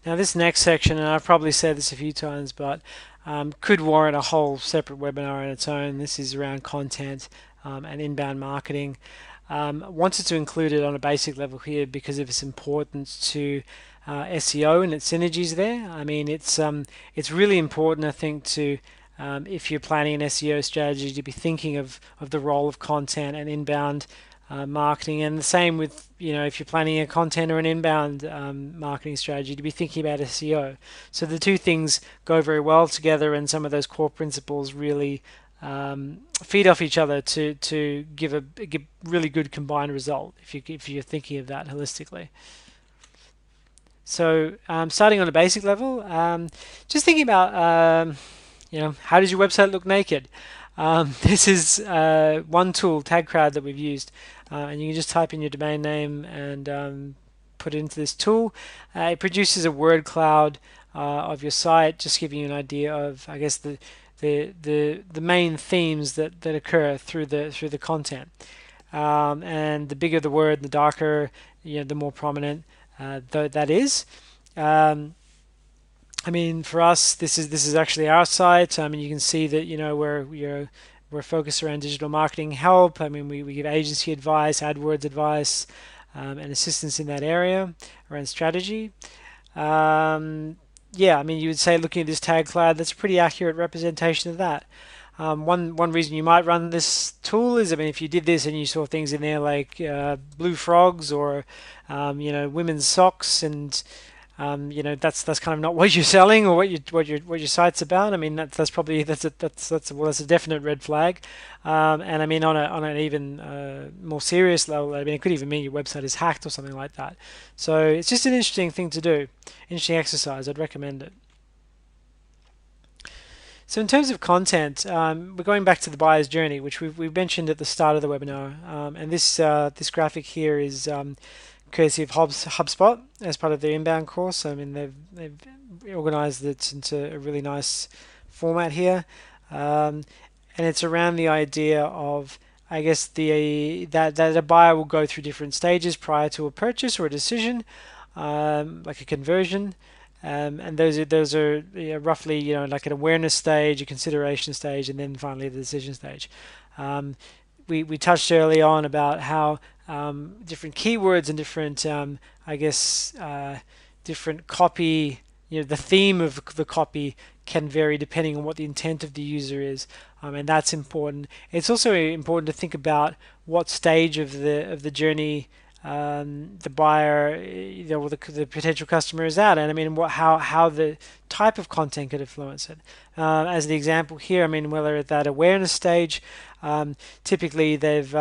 Now this next section, and I've probably said this a few times, but could warrant a whole separate webinar on its own. This is around content and inbound marketing. Wanted to include it on a basic level here because of its importance to SEO and its synergies there. I mean, it's really important, I think, to if you're planning an SEO strategy, to be thinking of the role of content and inbound marketing, and the same with, if you're planning a content or an inbound marketing strategy, to be thinking about SEO. So the two things go very well together, and some of those core principles really feed off each other to give really good combined result if you're thinking of that holistically. So starting on a basic level, just thinking about how does your website look naked? This is one tool, TagCrowd, that we've used, and you can just type in your domain name and put it into this tool. It produces a word cloud of your site, just giving you an idea of, I guess, the main themes that occur through the content. And the bigger the word, the darker, the more prominent that is. I mean, for us, this is actually our site. I mean, you can see that we're focused around digital marketing help. I mean, we give agency advice, AdWords advice, and assistance in that area around strategy. Yeah, I mean, you would say looking at this tag cloud, that's a pretty accurate representation of that. One reason you might run this tool is, I mean, if you did this and you saw things in there like blue frogs or women's socks, and that's kind of not what you're selling or what your site's about. I mean, that's probably that's a definite red flag. And I mean, on an even more serious level, I mean, it could even mean your website is hacked or something like that. So it's just an interesting thing to do, interesting exercise. I'd recommend it. So in terms of content, we're going back to the buyer's journey, which we've mentioned at the start of the webinar, and this graphic here is courtesy of HubSpot as part of their inbound course. I mean, they've organized it into a really nice format here, and it's around the idea of, I guess, that a buyer will go through different stages prior to a purchase or a decision, like a conversion. And those are roughly like an awareness stage, a consideration stage, and then finally the decision stage. We touched early on about how different keywords and different I guess different copy, the theme of the copy can vary depending on what the intent of the user is, and that's important. It's also important to think about what stage of the journey the buyer, or the potential customer is at, and I mean how the type of content could influence it. As the example here, I mean, whether at that awareness stage, typically they've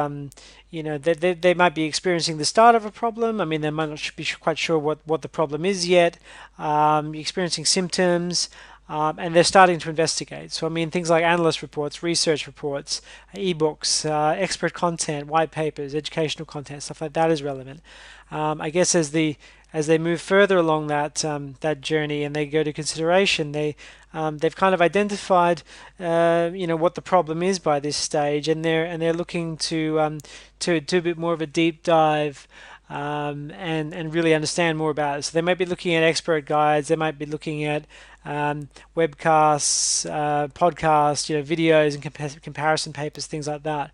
they might be experiencing the start of a problem. I mean, they might not be quite sure what the problem is yet, experiencing symptoms, and they're starting to investigate. So I mean, things like analyst reports, research reports, ebooks, expert content, white papers, educational content, stuff like that is relevant. I guess as they move further along that journey and they go to consideration, they've kind of identified what the problem is by this stage, and they're looking to do a bit more of a deep dive. And really understand more about it. So they might be looking at expert guides, they might be looking at webcasts, podcasts, videos and comparison papers, things like that.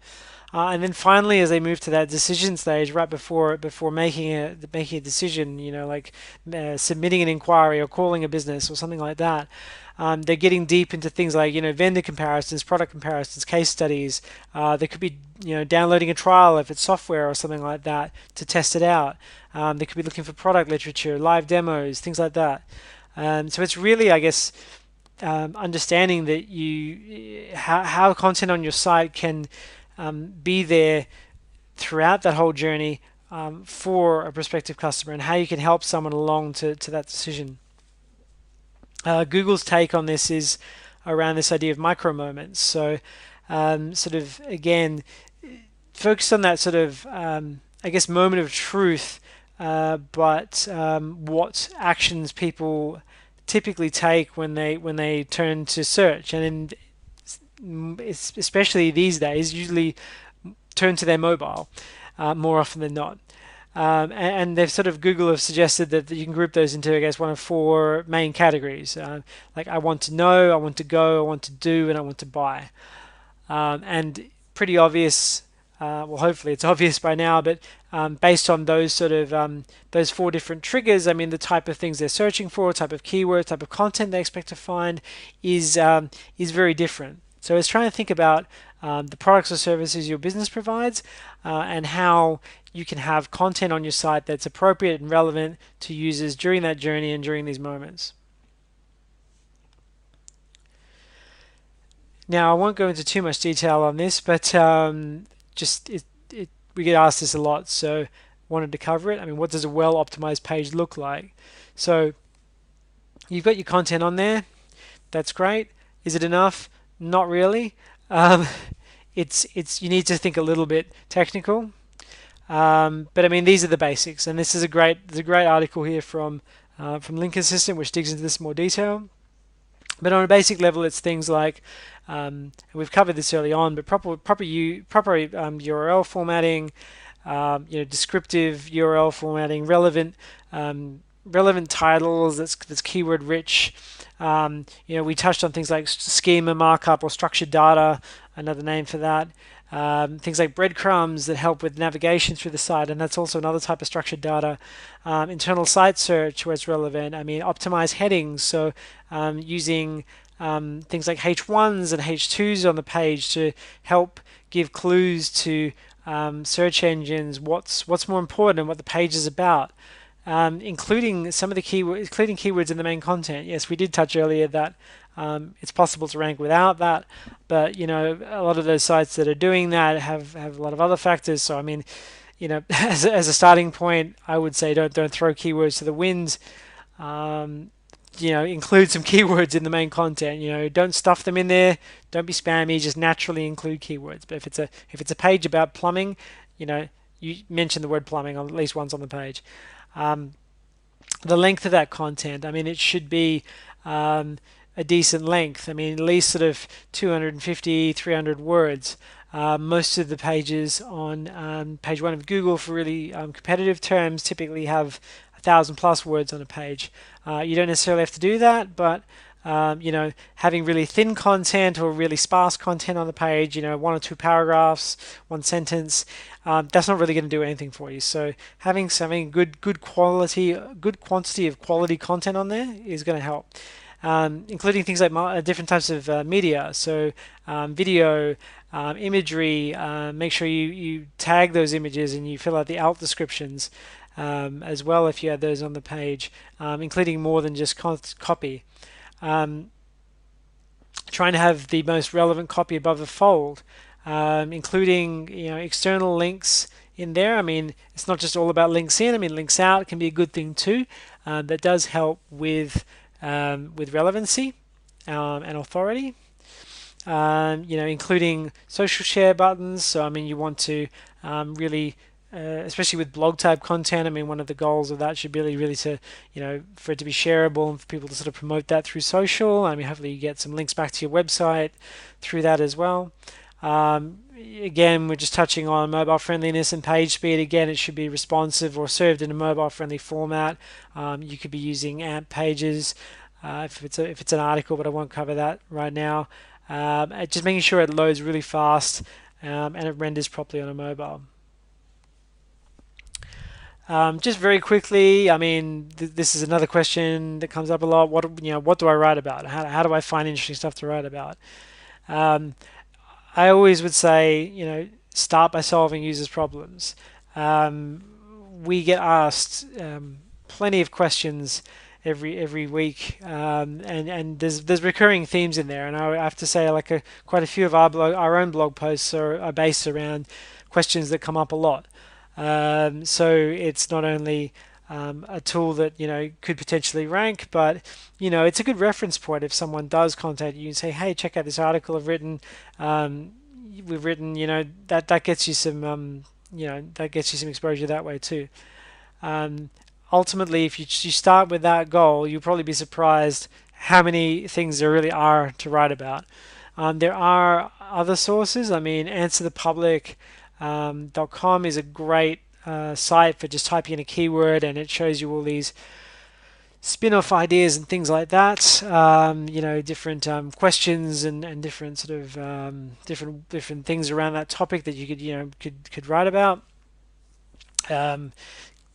And then finally, as they move to that decision stage, right before making a decision, like submitting an inquiry or calling a business or something like that, they're getting deep into things like vendor comparisons, product comparisons, case studies. They could be downloading a trial if it's software or something like that to test it out. They could be looking for product literature, live demos, things like that. So it's really, I guess, understanding that how content on your site can be there throughout that whole journey for a prospective customer, and how you can help someone along to that decision. Google's take on this is around this idea of micro moments. So sort of, again, focused on that sort of, I guess, moment of truth, but what actions people typically take when they turn to search, and especially these days, usually turn to their mobile more often than not. and they've sort of Google have suggested that you can group those into, I guess, one of four main categories. Like I want to know, I want to go, I want to do, and I want to buy. And pretty obvious. Well, hopefully it's obvious by now, but based on those sort of those four different triggers, I mean, the type of things they're searching for, type of keyword, type of content they expect to find is very different. So it's trying to think about the products or services your business provides and how you can have content on your site that's appropriate and relevant to users during that journey and during these moments. Now, I won't go into too much detail on this, but just we get asked this a lot, so wanted to cover it. I mean, what does a well-optimized page look like? So you've got your content on there. That's great. Is it enough? Not really. Um, it's you need to think a little bit technical. But I mean, these are the basics, and this is there's a great article here from Link Assistant, which digs into this in more detail. But on a basic level, it's things like, we've covered this early on, but proper URL formatting, descriptive URL formatting, relevant titles that's keyword rich. We touched on things like schema, markup, or structured data, another name for that. Things like breadcrumbs that help with navigation through the site, and that's also another type of structured data. Internal site search where it's relevant. I mean, optimize headings, so using things like H1s and H2s on the page to help give clues to search engines what's more important and what the page is about. Including some of the including keywords in the main content. Yes, we did touch earlier that it's possible to rank without that, but a lot of those sites that are doing that have a lot of other factors. So I mean, as a starting point, I would say don't throw keywords to the wind. Include some keywords in the main content. Don't stuff them in there. Don't be spammy. Just naturally include keywords. But if it's a page about plumbing, you mention the word plumbing at least once on the page. The length of that content, I mean, it should be a decent length. I mean, at least sort of 250, 300 words. Most of the pages on page one of Google for really competitive terms typically have 1,000+ words on a page. You don't necessarily have to do that, but having really thin content or really sparse content on the page, one or two paragraphs, one sentence, that's not really going to do anything for you. So having good quantity of quality content on there is going to help. Including things like different types of media, so video, imagery. Make sure you tag those images and you fill out the alt descriptions as well if you had those on the page, including more than just copy. Trying to have the most relevant copy above the fold, including external links in there. I mean, it's not just all about links in. I mean, links out can be a good thing too. That does help with relevancy and authority. Including social share buttons. So I mean, you want to really especially with blog type content. I mean, one of the goals of that should be really to, for it to be shareable and for people to sort of promote that through social. I mean, hopefully you get some links back to your website through that as well. Again, we're just touching on mobile friendliness and page speed. Again, it should be responsive or served in a mobile friendly format. You could be using AMP pages if it's an article, but I won't cover that right now. Just making sure it loads really fast and it renders properly on a mobile. Just very quickly, I mean, this is another question that comes up a lot. What do I write about? How do I find interesting stuff to write about? I always would say, start by solving users' problems. We get asked plenty of questions every week, and there's recurring themes in there. And I have to say, quite a few of our own blog posts are based around questions that come up a lot. So it's not only a tool that could potentially rank, but it's a good reference point if someone does contact you and say, hey, check out this article I've written. We've written, that gets you some that gets you some exposure that way too. Ultimately, if you start with that goal, you'll probably be surprised how many things there really are to write about. There are other sources. I mean, answerthepublic.com is a great site for just typing in a keyword, and it shows you all these spin-off ideas and things like that. You know, different questions and different sort of different things around that topic that you could could write about.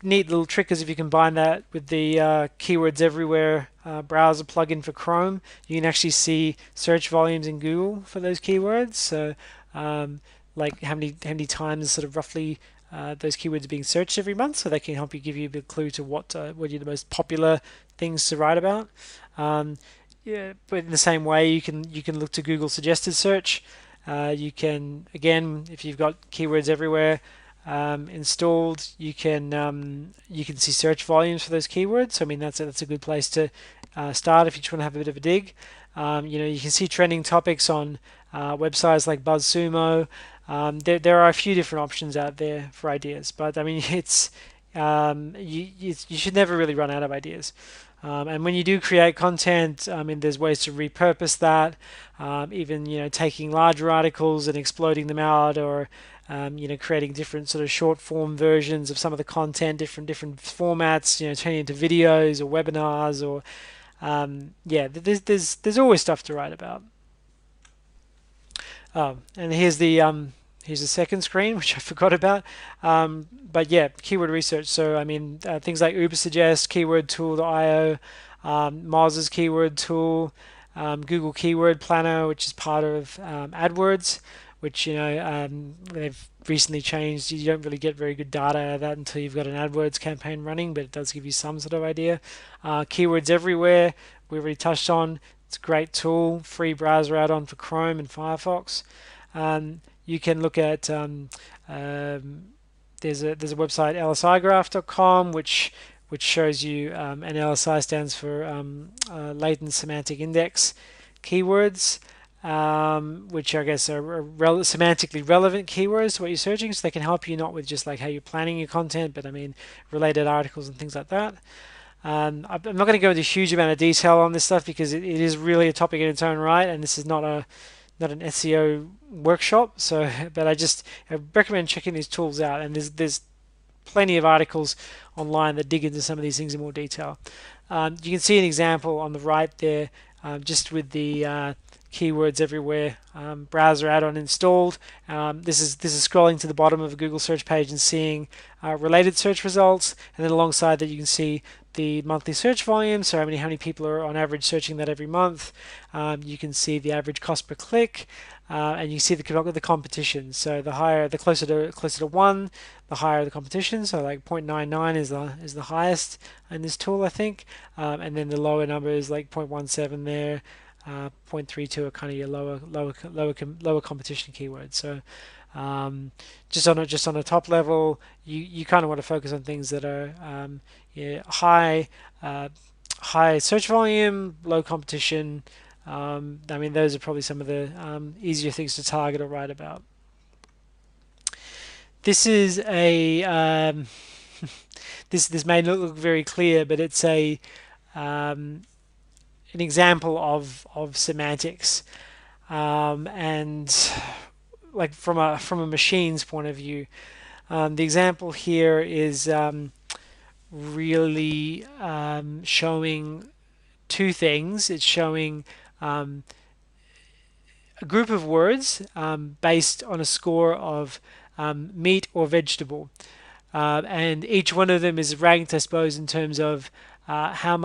Neat little trick is if you combine that with the Keywords Everywhere browser plugin for Chrome, you can actually see search volumes in Google for those keywords. So, like how many times sort of roughly those keywords are being searched every month, so they can help you give you a bit of clue to what are the most popular things to write about. Yeah, but in the same way, you can look to Google suggested search. You can, again, if you've got Keywords Everywhere installed, you can see search volumes for those keywords. So I mean that's a good place to start if you just want to have a bit of a dig. You know, you can see trending topics on websites like Buzzsumo. There are a few different options out there for ideas, but I mean it's you should never really run out of ideas. And when you do create content, I mean, there's ways to repurpose that, even taking larger articles and exploding them out, or creating different sort of short form versions of some of the content, different formats, turning into videos or webinars, or yeah, there's always stuff to write about. And here's the second screen, which I forgot about. But yeah, keyword research. So I mean, things like Ubersuggest, Keyword Tool.io, Moz's Keyword Tool, Google Keyword Planner, which is part of AdWords, which they've recently changed. You don't really get very good data out of that until you've got an AdWords campaign running, but it does give you some sort of idea. Keywords Everywhere, we already touched on. It's a great tool, free browser add-on for Chrome and Firefox. You can look at there's a website lsigraph.com which shows you, and LSI stands for latent semantic index keywords, which I guess are semantically relevant keywords to what you're searching, so they can help you not with just like how you're planning your content, but I mean related articles and things like that. I'm not going to go into a huge amount of detail on this stuff because it is really a topic in its own right, and this is not an SEO workshop. So, but I recommend checking these tools out, and there's plenty of articles online that dig into some of these things in more detail. You can see an example on the right there, just with the Keywords Everywhere browser add-on installed. This is scrolling to the bottom of a Google search page and seeing related search results, and then alongside that you can see the monthly search volume, so how many people are on average searching that every month. You can see the average cost per click, and you can see the competition. So the closer to 1, the higher the competition. So like 0.99 is the highest in this tool, I think, and then the lower number is like 0.17 there. 0.32 are kind of your lower competition keywords. So just on a top level, you kind of want to focus on things that are high search volume, low competition. I mean, those are probably some of the easier things to target or write about. This is a this may not look very clear, but it's an example of semantics, and like from a machine's point of view. The example here is really showing two things. It's showing a group of words based on a score of meat or vegetable, and each one of them is ranked, I suppose, in terms of how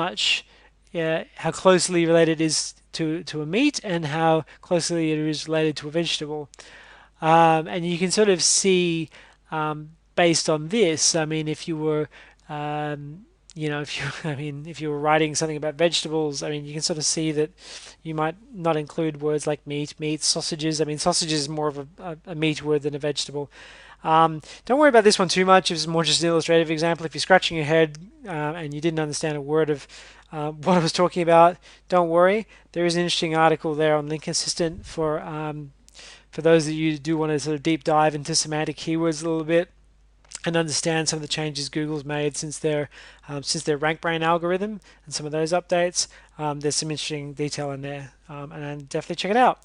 closely related it is to a meat and how closely it is related to a vegetable. And you can sort of see, based on this, I mean, if you were if you were writing something about vegetables, I mean, you can sort of see that you might not include words like meat, sausages. I mean, sausages is more of a meat word than a vegetable. Don't worry about this one too much. It was more just an illustrative example. If you're scratching your head and you didn't understand a word of what I was talking about, don't worry. There is an interesting article there on Link Assistant for those of you who do want to sort of deep dive into semantic keywords a little bit and understand some of the changes Google's made since their RankBrain algorithm and some of those updates. There's some interesting detail in there, and definitely check it out.